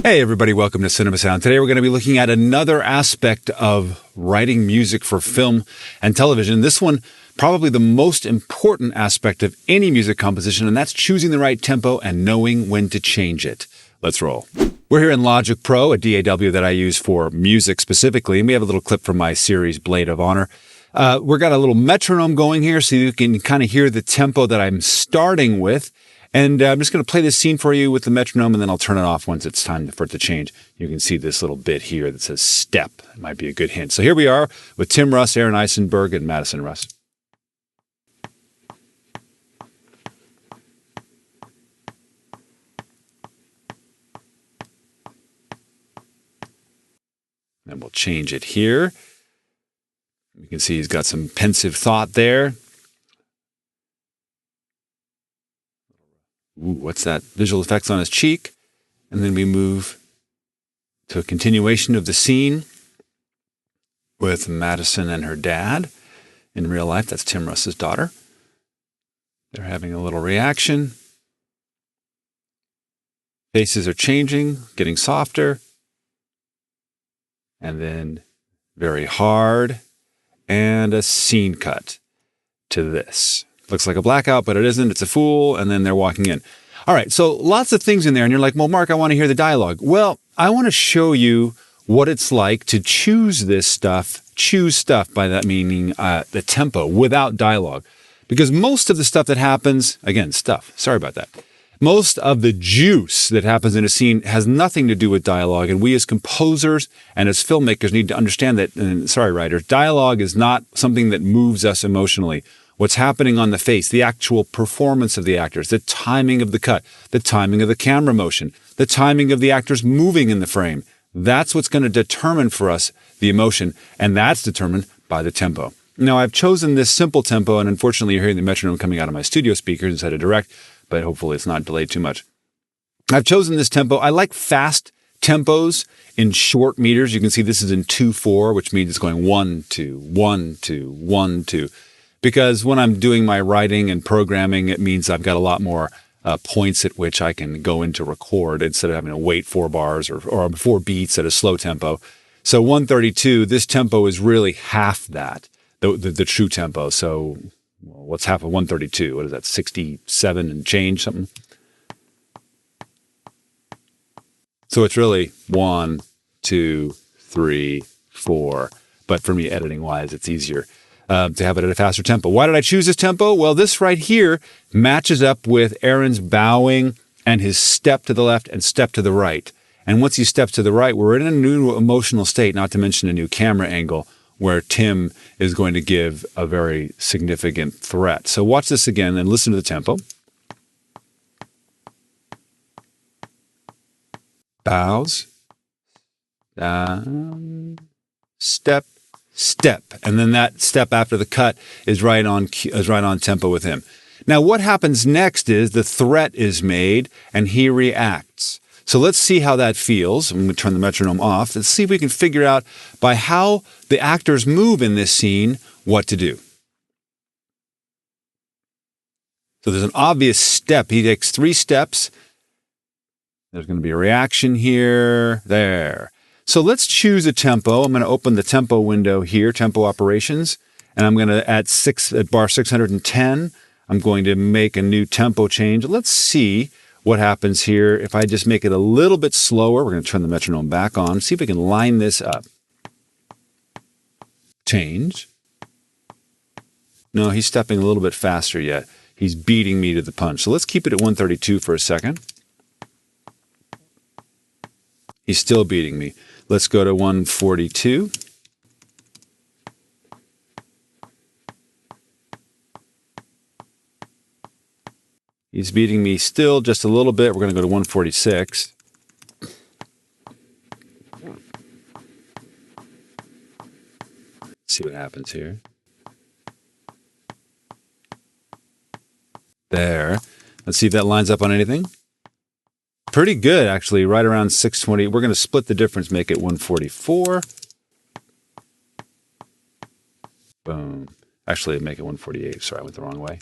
Hey everybody, welcome to Cinema Sound. Today we're going to be looking at another aspect of writing music for film and television. This one, probably the most important aspect of any music composition, and that's choosing the right tempo and knowing when to change it. Let's roll. We're here in Logic Pro, a DAW that I use for music specifically, and we have a little clip from my series Blade of Honor. We've got a little metronome going here so you can kind of hear the tempo that I'm starting with. And I'm just going to play this scene for you with the metronome, and then I'll turn it off once it's time for it to change. You can see this little bit here that says step. It might be a good hint. So here we are with Tim Russ, Aaron Eisenberg, and Madison Russ. And we'll change it here. You can see he's got some pensive thought there. Ooh, what's that? Visual effects on his cheek. And then we move to a continuation of the scene with Madison and her dad. In real life, that's Tim Russ's daughter. They're having a little reaction. Faces are changing, getting softer. And then very hard. And a scene cut to this. Looks like a blackout, but it isn't. It's a fool. And then they're walking in. All right. So lots of things in there. And you're like, well, Mark, I want to hear the dialogue. Well, I want to show you what it's like to choose this stuff. Choose stuff, by that meaning the tempo without dialogue. Because most of the stuff that happens, again, stuff. Sorry about that. Most of the juice that happens in a scene has nothing to do with dialogue. And we as composers and as filmmakers need to understand that, and sorry, writers, dialogue is not something that moves us emotionally. What's happening on the face, the actual performance of the actors, the timing of the cut, the timing of the camera motion, the timing of the actors moving in the frame. That's what's going to determine for us the emotion, and that's determined by the tempo. Now, I've chosen this simple tempo, and unfortunately you're hearing the metronome coming out of my studio speakers instead of direct, but hopefully it's not delayed too much. I've chosen this tempo. I like fast tempos in short meters. You can see this is in 2/4, which means it's going 1, 2, 1, 2, 1, 2. Because when I'm doing my writing and programming, it means I've got a lot more points at which I can go into record instead of having to wait 4 bars or 4 beats at a slow tempo. So 132, this tempo is really half that, the true tempo. So what's half of 132? What is that, 67 and change something? So it's really 1, 2, 3, 4. But for me, editing-wise, it's easier to have it at a faster tempo. Why did I choose this tempo? Well, this right here matches up with Aaron's bowing and his step to the left and step to the right. And once he steps to the right, we're in a new emotional state, not to mention a new camera angle where Tim is going to give a very significant threat. So watch this again and listen to the tempo. Bows. Down. Step. Step, and then that step after the cut is right on tempo with him. Now, what happens next is the threat is made, and he reacts. So let's see how that feels. I'm going to turn the metronome off. Let's see if we can figure out by how the actors move in this scene what to do. So there's an obvious step. He takes 3 steps. There's going to be a reaction here, there. So let's choose a tempo. I'm going to open the tempo window here, tempo operations, and I'm going to at bar 610, I'm going to make a new tempo change. Let's see what happens here. If I just make it a little bit slower, we're going to turn the metronome back on, see if we can line this up. Change. No, he's stepping a little bit faster yet. He's beating me to the punch. So let's keep it at 132 for a second. He's still beating me. Let's go to 142. He's beating me still just a little bit. We're going to go to 146. See what happens here. There. Let's see if that lines up on anything. Pretty good, actually, right around 620. We're going to split the difference, make it 144. Boom. Actually, make it 148. Sorry, I went the wrong way.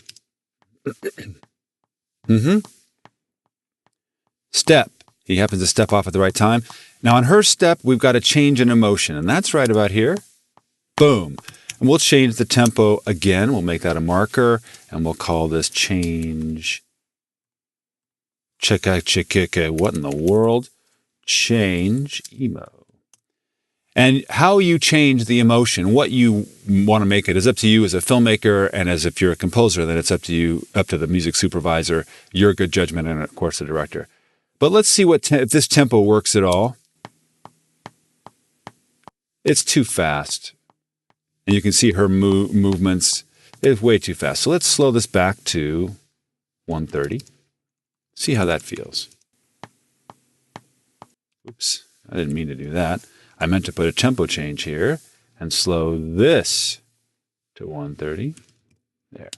Step. He happens to step off at the right time. Now on her step, we've got a change in emotion, and that's right about here. Boom. And we'll change the tempo again. We'll make that a marker, and we'll call this change. What in the world? Change emo. And how you change the emotion, what you want to make it, is up to you as a filmmaker, and as if you're a composer, then it's up to you, up to the music supervisor, your good judgment, and of course the director. But let's see if this tempo works at all. It's too fast. And you can see her movements. It's way too fast. So let's slow this back to 130. See how that feels. Oops, I didn't mean to do that. I meant to put a tempo change here and slow this to 130. There.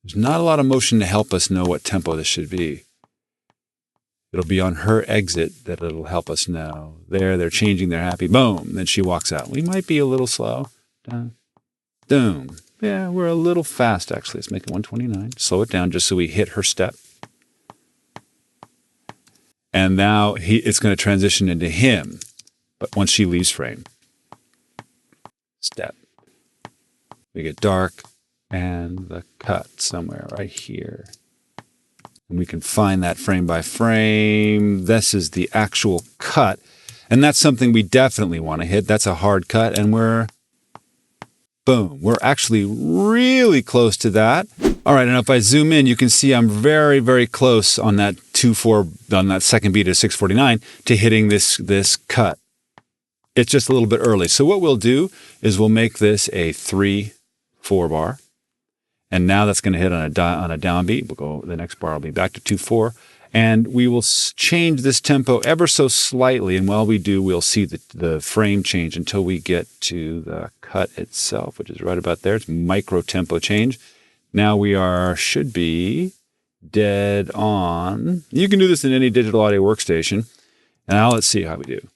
There's not a lot of motion to help us know what tempo this should be. It'll be on her exit that it'll help us know. There, they're changing, they're happy. Boom, then she walks out. We might be a little slow. Boom. Yeah, we're a little fast, actually. Let's make it 129. Slow it down just so we hit her step. And now it's going to transition into him, but once she leaves frame. Step. We get dark, and the cut somewhere right here. And we can find that frame by frame. This is the actual cut. And that's something we definitely want to hit. That's a hard cut, and boom, we're actually really close to that. All right, and if I zoom in, you can see I'm very, very close on that 2/4, on that second beat of 649 to hitting this cut. It's just a little bit early. So what we'll do is we'll make this a 3/4 bar. And now that's going to hit on a downbeat. We'll go, the next bar will be back to 2/4. And we will change this tempo ever so slightly. And while we do, we'll see the frame change until we get to the cut itself, which is right about there. It's micro tempo change. Now we should be dead on. You can do this in any digital audio workstation. And now let's see how we do.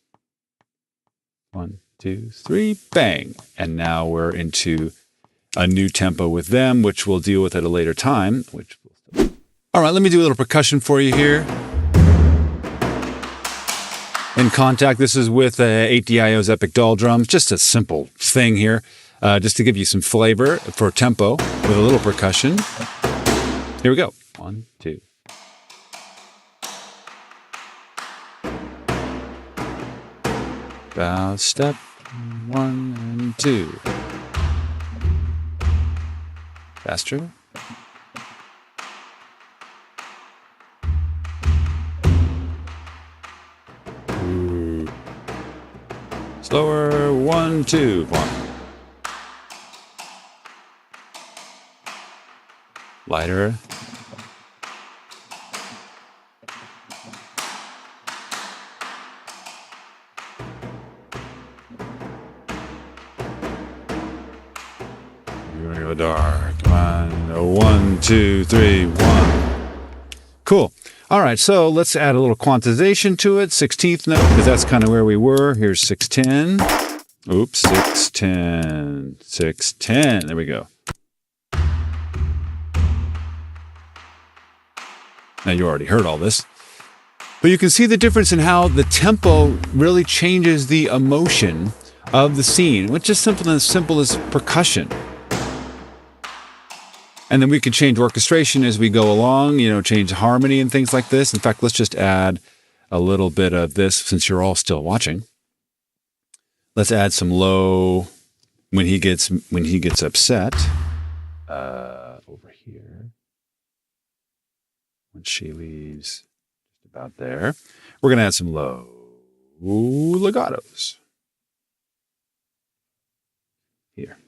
1, 2, 3, bang. And now we're into a new tempo with them, which we'll deal with at a later time. All right, let me do a little percussion for you here. In Contact, this is with 8DIO's Epic Doll Drums. Just a simple thing here, just to give you some flavor for tempo with a little percussion. Here we go. 1, 2. Bow, step, 1 and 2. Faster. Slower, 1, 2, 1. Lighter. You're gonna go dark. Come on. 1, 2, 3, 1. Cool. All right, so let's add a little quantization to it. 16th note, because that's kind of where we were. Here's 610. Oops, 610. 610. There we go. Now, you already heard all this. But you can see the difference in how the tempo really changes the emotion of the scene, which is something as simple as percussion. And then we can change orchestration as we go along, change harmony and things like this. In fact, let's just add a little bit of this since you're all still watching. Let's add some low when he gets upset. Over here. When she leaves, just about there. We're going to add some low legatos. Here.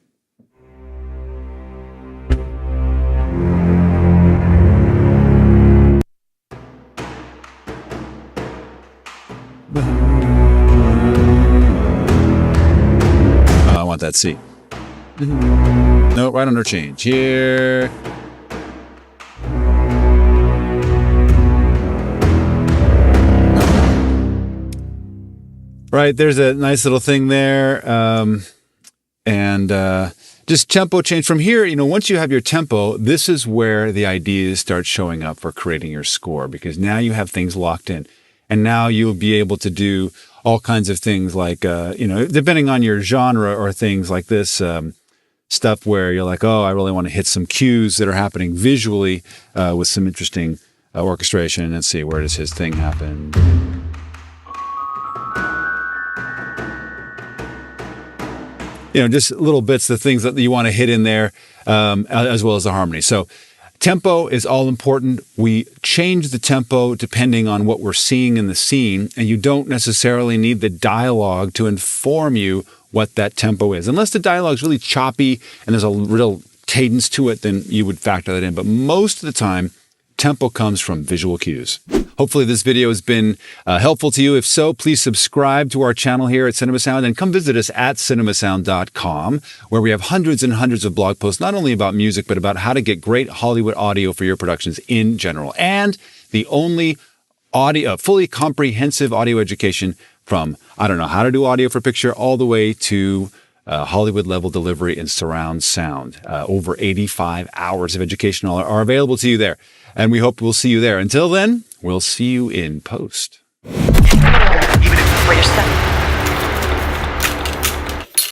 I want that C. No, right under change. Here. Right, there's a nice little thing there. And just tempo change from here. Once you have your tempo, this is where the ideas start showing up for creating your score, because now you have things locked in, and now you'll be able to do all kinds of things like, depending on your genre or things like this, stuff where you're like, oh, I really want to hit some cues that are happening visually with some interesting orchestration. Let's see, where does his thing happen? Just little bits, the things that you want to hit in there, as well as the harmony. So tempo is all important. We change the tempo depending on what we're seeing in the scene, and you don't necessarily need the dialogue to inform you what that tempo is. Unless the dialogue is really choppy and there's a real cadence to it, then you would factor that in. But most of the time, tempo comes from visual cues. Hopefully this video has been helpful to you. If so, please subscribe to our channel here at Cinema Sound, and come visit us at cinemasound.com, where we have hundreds and hundreds of blog posts, not only about music, but about how to get great Hollywood audio for your productions in general. And the only fully comprehensive audio education from, how to do audio for picture all the way to Hollywood level delivery in surround sound. Over 85 hours of education are available to you there. And we hope we'll see you there. Until then, we'll see you in post. Even if it's for yourself.